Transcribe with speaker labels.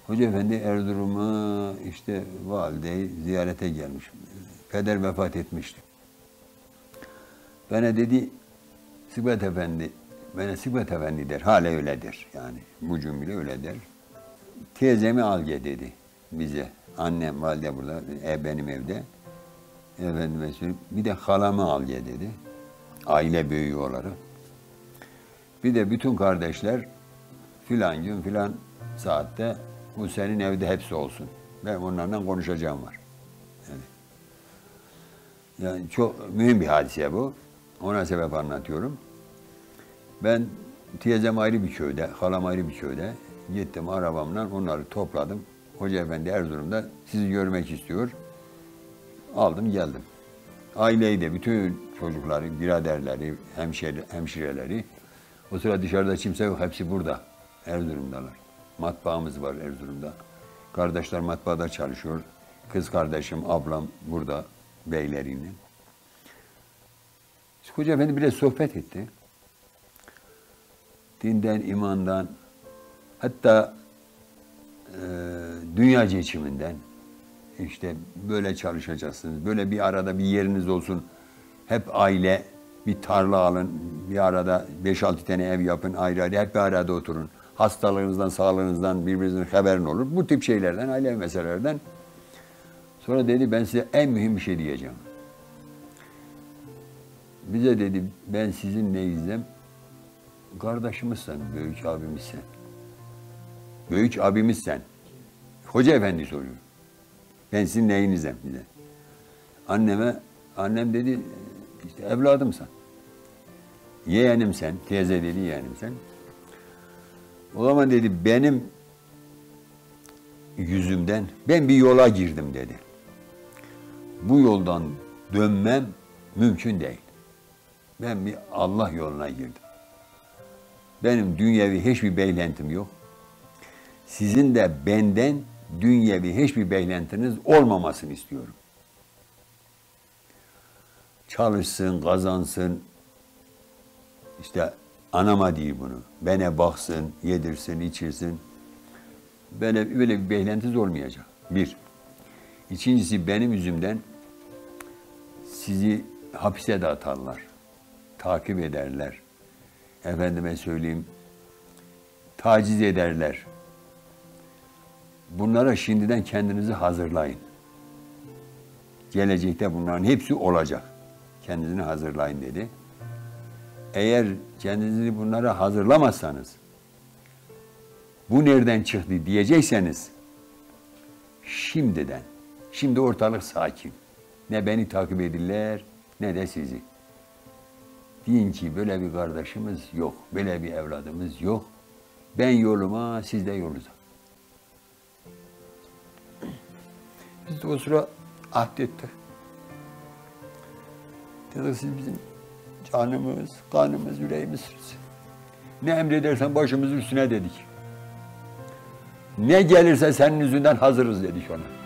Speaker 1: Hoca Efendi Erzurum'a işte valideyi ziyarete gelmiş. Peder vefat etmişti. Bana dedi, Sıkbat Efendi, bana Sıkbat Efendi der, hala öyledir yani. Bu cümle öyle der. Teyzemi al gel dedi bize. Annem, valide burada, benim evde. Efendime söyleyeyim, bir de halamı al gel dedi. Aile büyüğü olarak. Bir de bütün kardeşler filan gün filan saatte bu senin evde hepsi olsun. Ben onlarla konuşacağım var. Yani çok mühim bir hadise bu. Ona sebep anlatıyorum. Ben teyzem ayrı bir köyde, halam ayrı bir köyde. Gittim arabamla onları topladım. Hoca Efendi Erzurum'da sizi görmek istiyor. Aldım geldim. Aileyi de bütün çocukları, biraderleri, hemşireleri. O sıra dışarıda kimse yok, hepsi burada. Erzurum'dalar. Matbaamız var Erzurum'da. Kardeşler matbaada çalışıyor. Kız kardeşim, ablam burada beyleriyle. Hoca Efendi bile sohbet etti. Dinden, imandan, hatta dünya geçiminden, işte böyle çalışacaksınız, böyle bir arada bir yeriniz olsun, hep aile, bir tarla alın, bir arada 5-6 tane ev yapın, ayrı ayrı, hep bir arada oturun. Hastalığınızdan, sağlığınızdan birbirinizin haberin olur. Bu tip şeylerden, aile meselelerden. Sonra dedi, ben size en mühim bir şey diyeceğim. Bize dedi, ben sizin neyizim? Kardeşimizsen, büyük abimizsen. Büyük abimizsen. Hoca Efendi soruyor. Ben sizin neyinizim bize. Annem dedi, işte evladımsan. Yeğenim sen, teyze dedi yeğenim sen. O zaman dedi, benim yüzümden ben bir yola girdim dedi. Bu yoldan dönmem mümkün değil. Ben bir Allah yoluna girdim. Benim dünyevi hiçbir beklentim yok. Sizin de benden dünyevi hiçbir beklentiniz olmamasını istiyorum. Çalışsın, kazansın, işte anama değil bunu. Bana baksın, yedirsin, içirsin. Böyle bir beklentiniz olmayacak. Bir. İkincisi benim yüzümden sizi hapise de atarlar. Takip ederler. Efendime söyleyeyim, taciz ederler. Bunlara şimdiden kendinizi hazırlayın. Gelecekte bunların hepsi olacak. Kendinizi hazırlayın dedi. Eğer kendinizi bunlara hazırlamazsanız, bu nereden çıktı diyecekseniz, şimdiden, şimdi ortalık sakin. Ne beni takip edirler, ne de sizi. Deyin ki böyle bir kardeşimiz yok, böyle bir evladımız yok. Ben yoluma, siz de yolunuza. Biz de o sıra ahdettik. Dedik siz bizim canımız, kanımız, yüreğimizsiniz. Ne emredersen başımızın üstüne dedik. Ne gelirse senin yüzünden hazırız dedik ona.